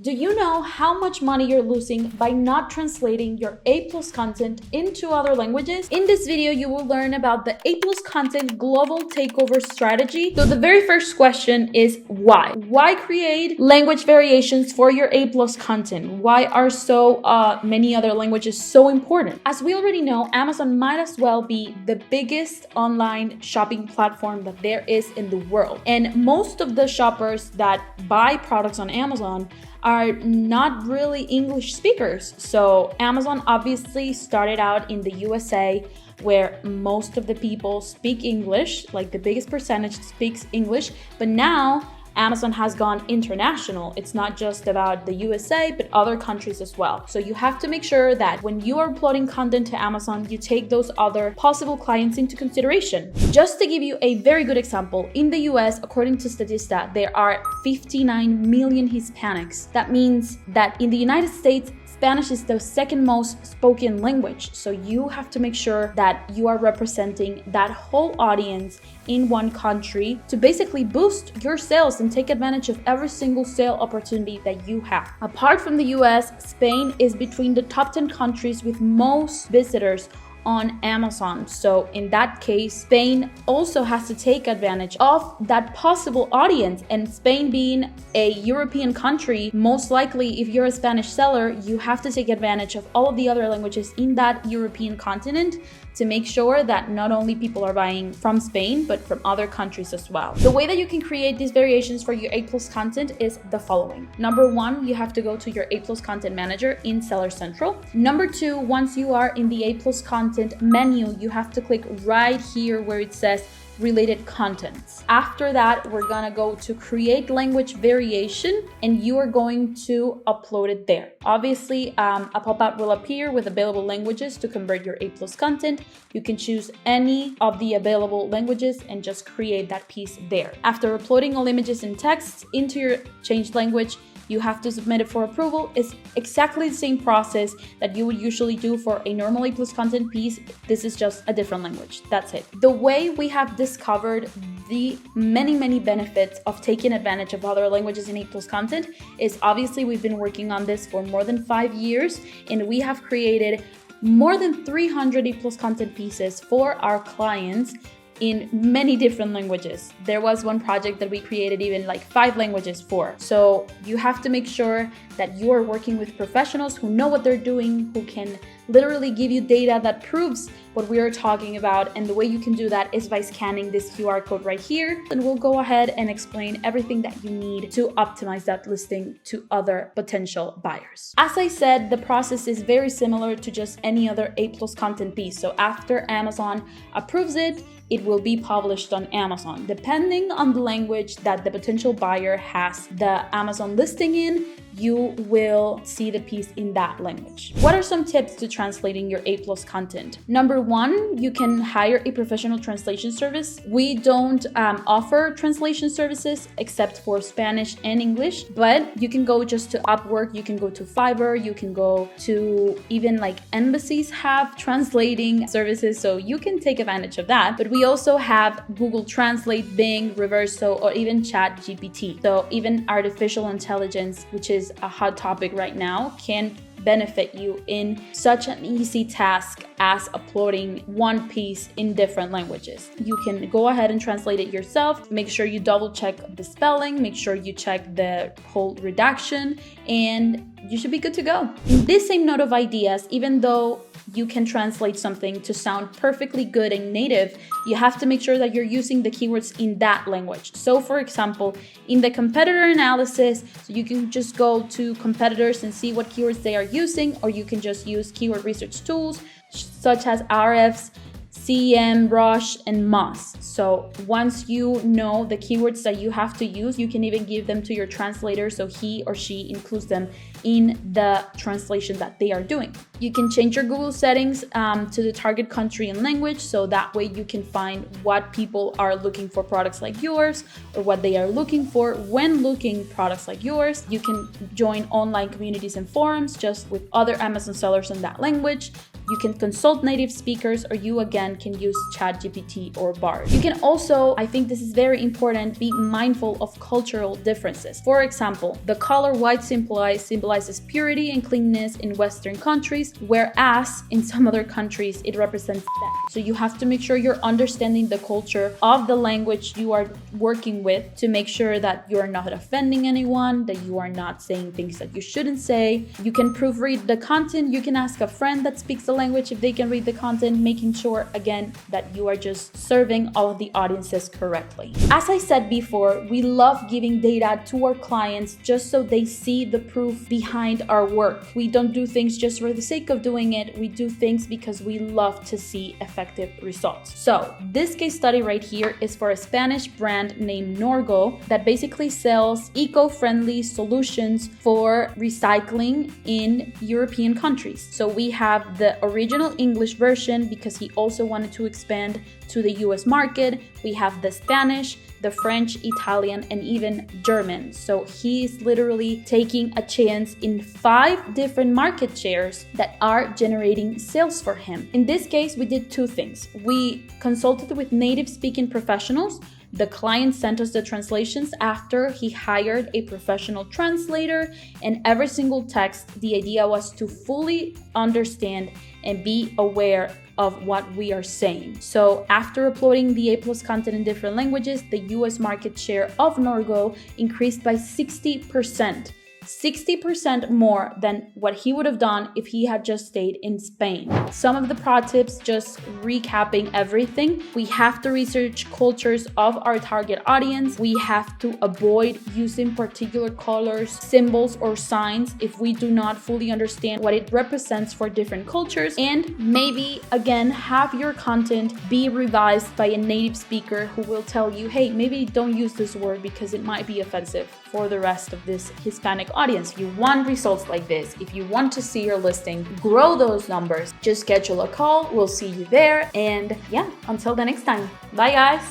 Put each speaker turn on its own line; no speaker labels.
Do you know how much money you're losing by not translating your A+ content into other languages? In this video, you will learn about the A+ content global takeover strategy. So the very first question is why? Why create language variations for your A+ content? Why are so many other languages so important? As we already know, Amazon might as well be the biggest online shopping platform that there is in the world. And most of the shoppers that buy products on Amazon are not really English speakers. So Amazon obviously started out in the USA, where most of the people speak English, like the biggest percentage speaks English, but now Amazon has gone international. It's not just about the USA, but other countries as well. So you have to make sure that when you are uploading content to Amazon, you take those other possible clients into consideration. Just to give you a very good example, in the US, according to Statista, there are 59 million Hispanics. That means that in the United States, Spanish is the second most spoken language. So you have to make sure that you are representing that whole audience in one country to basically boost your sales and take advantage of every single sale opportunity that you have. Apart from the US, Spain is between the top 10 countries with most visitors on Amazon. So in that case, Spain also has to take advantage of that possible audience. And Spain being a European country, most likely if you're a Spanish seller, you have to take advantage of all of the other languages in that European continent to make sure that not only people are buying from Spain, but from other countries as well. The way that you can create these variations for your A+ content is the following. Number one, you have to go to your A+ content manager in Seller Central. Number two, once you are in the A+ content menu, you have to click right here where it says related contents. After that, we're gonna go to create language variation and you are going to upload it there. Obviously, a pop-up will appear with available languages to convert your A+ content. You can choose any of the available languages and just create that piece there. After uploading all images and texts into your changed language, you have to submit it for approval. It's exactly the same process that you would usually do for a normal A+ content piece. This is just a different language. That's it. The way we have discovered the many benefits of taking advantage of other languages in A+ content is obviously we've been working on this for more than 5 years, and we have created more than 300 A+ content pieces for our clients in many different languages. There was one project that we created even like 5 languages for. So you have to make sure that you are working with professionals who know what they're doing, who can literally give you data that proves what we are talking about. And the way you can do that is by scanning this QR code right here. And we'll go ahead and explain everything that you need to optimize that listing to other potential buyers. As I said, the process is very similar to just any other A+ content piece. So after Amazon approves it, it will be published on Amazon. Depending on the language that the potential buyer has the Amazon listing in, you will see the piece in that language. What are some tips to translating your A+ content? Number one, you can hire a professional translation service. We don't offer translation services except for Spanish and English, but you can go just to Upwork, you can go to Fiverr, you can go to even like embassies have translating services, so you can take advantage of that. But we also have Google Translate, Bing, Reverso, or even ChatGPT. So even artificial intelligence, which is a hot topic right now, can benefit you in such an easy task as uploading one piece in different languages. You can go ahead and translate it yourself. Make sure you double check the spelling, make sure you check the whole redaction, and you should be good to go. In this same note of ideas, even though you can translate something to sound perfectly good and native, you have to make sure that you're using the keywords in that language. So for example, in the competitor analysis, so you can just go to competitors and see what keywords they are using, or you can just use keyword research tools such as Ahrefs, SEMrush, and Moz. So once you know the keywords that you have to use, you can even give them to your translator so he or she includes them in the translation that they are doing. You can change your Google settings to the target country and language, so that way you can find what people are looking for products like yours, or what they are looking for when looking products like yours. You can join online communities and forums just with other Amazon sellers in that language. You can consult native speakers, or you again can use ChatGPT or Bard. You can also, I think this is very important, be mindful of cultural differences. For example, the color white symbolizes purity and cleanness in Western countries, whereas in some other countries it represents death. So you have to make sure you're understanding the culture of the language you are working with to make sure that you're not offending anyone, that you are not saying things that you shouldn't say. You can proofread the content. You can ask a friend that speaks the language if they can read the content, making sure, again, that you are just serving all of the audiences correctly. As I said before, we love giving data to our clients just so they see the proof behind our work. We don't do things just for the sake of doing it. We do things because we love to see effective results. So this case study right here is for a Spanish brand named Norgo that basically sells eco-friendly solutions for recycling in European countries. So we have the original English version because he also wanted to expand to the US market. We have the Spanish, the French, Italian, and even German. So he's literally taking a chance in 5 different market shares that are generating sales for him. In this case, we did 2 things. We consulted with native speaking professionals. The client sent us the translations after he hired a professional translator, and every single text, the idea was to fully understand and be aware of what we are saying. So after uploading the A+ content in different languages, the US market share of Norgo increased by 60%. 60% more than what he would have done if he had just stayed in Spain. Some of the pro tips, just recapping everything. We have to research cultures of our target audience. We have to avoid using particular colors, symbols, or signs if we do not fully understand what it represents for different cultures. And maybe, again, have your content be revised by a native speaker who will tell you, hey, maybe don't use this word because it might be offensive for the rest of this Hispanic audience. If you want results like this, if you want to see your listing grow those numbers, just schedule a call. We'll see you there. And yeah, until the next time. Bye, guys.